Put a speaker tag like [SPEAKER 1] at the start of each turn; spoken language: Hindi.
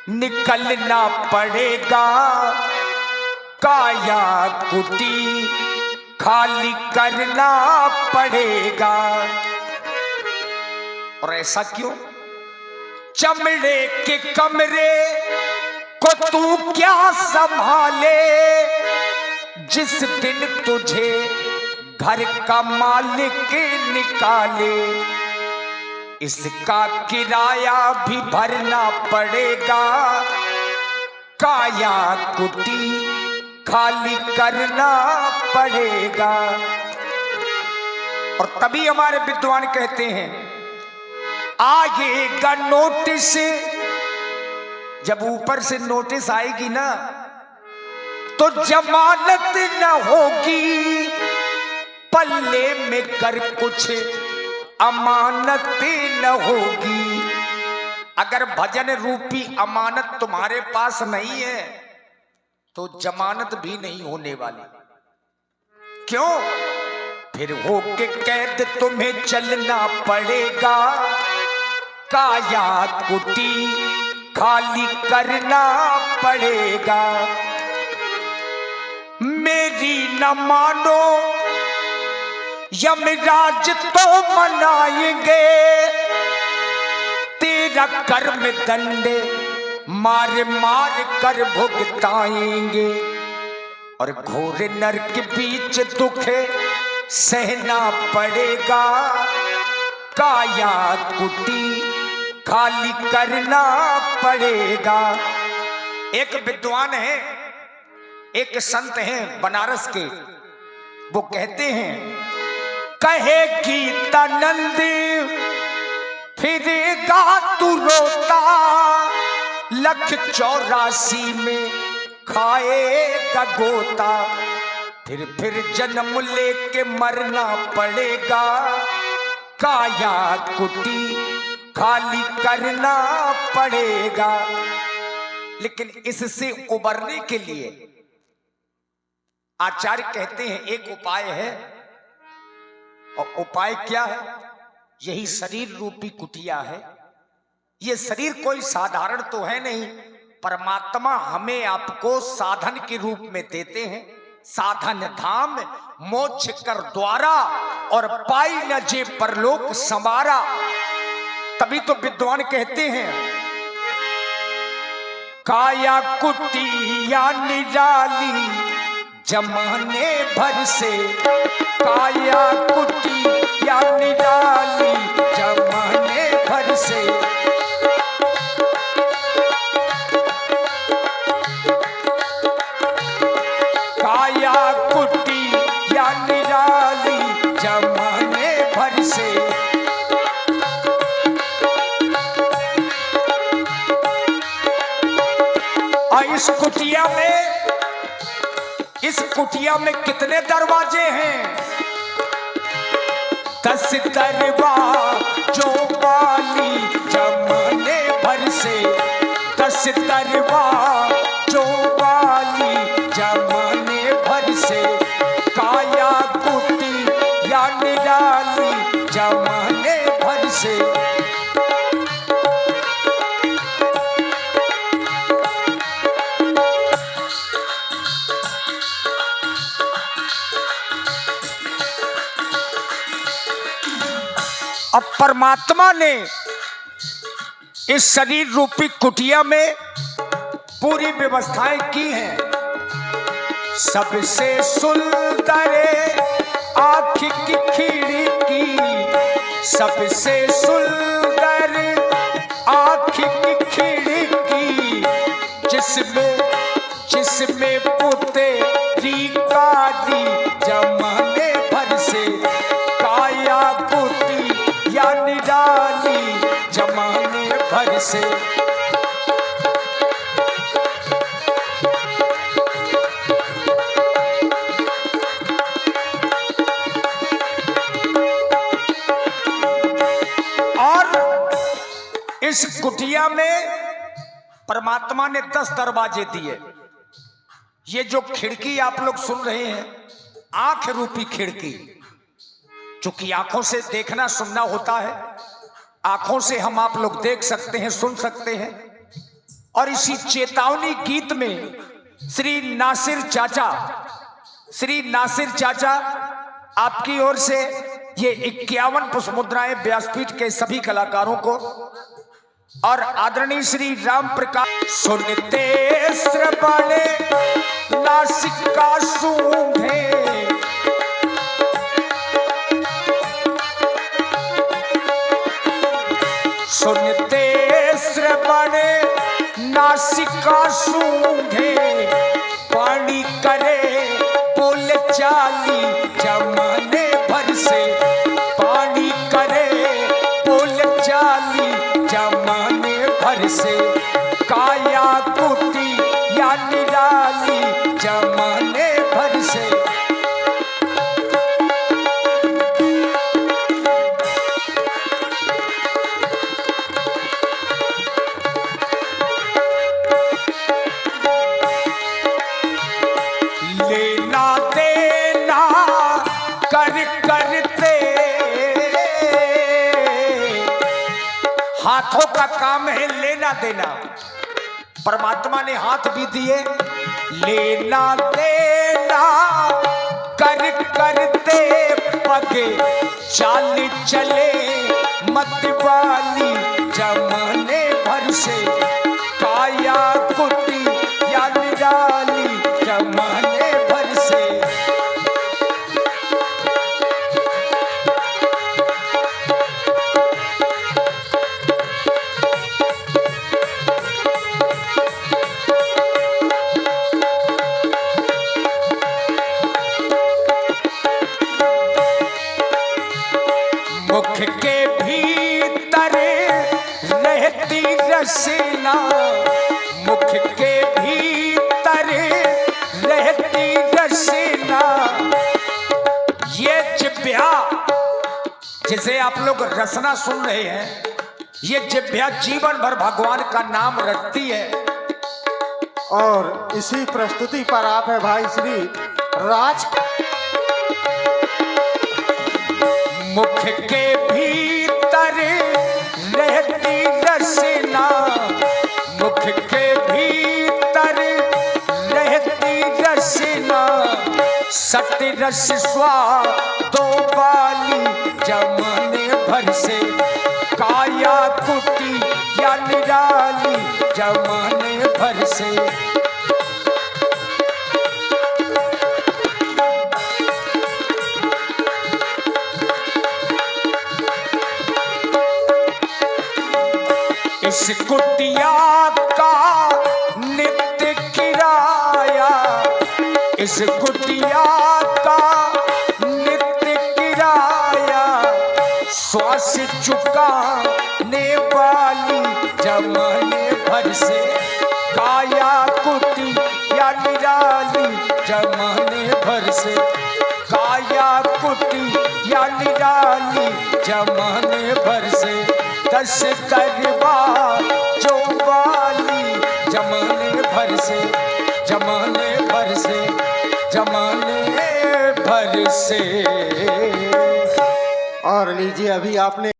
[SPEAKER 1] निकलना पड़ेगा, काया कुटी खाली करना पड़ेगा। और ऐसा क्यों? चमड़े के कमरे को तू क्या संभाले, जिस दिन तुझे घर का मालिक निकाले। इसका किराया भी भरना पड़ेगा, काया कुटी खाली करना पड़ेगा। और तभी हमारे विद्वान कहते हैं, आएगा नोटिस, जब ऊपर से नोटिस आएगी ना तो जमानत न होगी, पल्ले में कर कुछ अमानत न होगी। अगर भजन रूपी अमानत तुम्हारे पास नहीं है तो जमानत भी नहीं होने वाली। क्यों? फिर होके कैद तुम्हें चलना पड़ेगा, काया कुटी खाली करना पड़ेगा। मेरी न मानो यमराज तो मनाएंगे, तेरा कर्म दंड मार मार कर भुगताएंगे। और घोर नरक बीच दुख सहना पड़ेगा, काया कुटी खाली करना पड़ेगा। एक विद्वान है, एक संत हैं बनारस के, वो कहते हैं, कहे गीतानंद फिरेगा तू रोता, लख 84 में खाएगा गोता। फिर जन्म लेके मरना पड़ेगा, काया कुटी खाली करना पड़ेगा। लेकिन इससे उबरने के लिए आचार्य कहते हैं एक उपाय है। और उपाय क्या है? यही शरीर रूपी कुटिया है। ये शरीर कोई साधारण तो है नहीं, परमात्मा हमें आपको साधन के रूप में देते हैं। साधन धाम मोक्ष कर द्वारा, और पाई न जे परलोक समारा। तभी तो विद्वान कहते हैं, काया कुटिया निराली जमाने भर से, काया कुटिया निराली जमाने भर से। काया कुटिया निराली जमाने भर से। इस कुटिया में कितने दरवाजे हैं? 10 दरवाजों वाली जमाने भर से, 10 दरवाजों वाली जमाने भर से। काया कुटिया निराली जमाने भर से। अब परमात्मा ने इस शरीर रूपी कुटिया में पूरी व्यवस्थाएं की हैं। सबसे सुंदर आँख की खिड़की, सबसे सुंदर आँख की खिड़की, जिसमें पुतेरी काली जमाने भर से। काया कुटी या निराली जमाने भर से। इस कुटिया में परमात्मा ने 10 दरवाजे दिए। ये जो खिड़की आप लोग सुन रहे हैं, आंख रूपी खिड़की, चूंकि आंखों से देखना सुनना होता है, आंखों से हम आप लोग देख सकते हैं, सुन सकते हैं, और इसी चेतावनी गीत में श्री नासिर चाचा आपकी ओर से ये 51 पुष्प मुद्राएं व्यासपीठ के सभी कलाकारों को और आदरणीय श्री राम प्रकाश सुनते श्रवणे नासिका सूंघे सुनते श्रवणे नासिका सूंघे पानी करे बोल चाली जमाने भर से पानी करे बोल चाली जमाने भर से काया कुटी या निराली जमाने भर से लेना देना करते हाथों का काम है लेना देना। परमात्मा ने हाथ भी दिए, लेना देना करते पगे चाल चले मतवाली जमाने भर से काया कुटी या निराली जमाने भर से मुख के भीतर रहती रसना मुख के भीतर रहती रसना ये जिह्वा जिसे आप लोग रसना सुन रहे हैं, ये जिह्वा जीवन भर भगवान का नाम रटती है।
[SPEAKER 2] और इसी प्रस्तुति पर आप है भाई श्री राज।
[SPEAKER 1] मुख के भीतर रहती रसना मुख के भीतर रहती रसना सट रस स्वादो वाली जमाने भर से काया कुटी या निराली जमाने भर से इस कुटिया का नित्य किराया इस कुटिया का नित्य किराया श्वास चुकाने वाली जमाने भर से काया कुटी या निराली जमाने भर से काया कुटी या निराली जमाने भर से दस करवा जो वाली जमाने भर से जमाने भर से जमाने भर से।
[SPEAKER 2] और लीजिए अभी आपने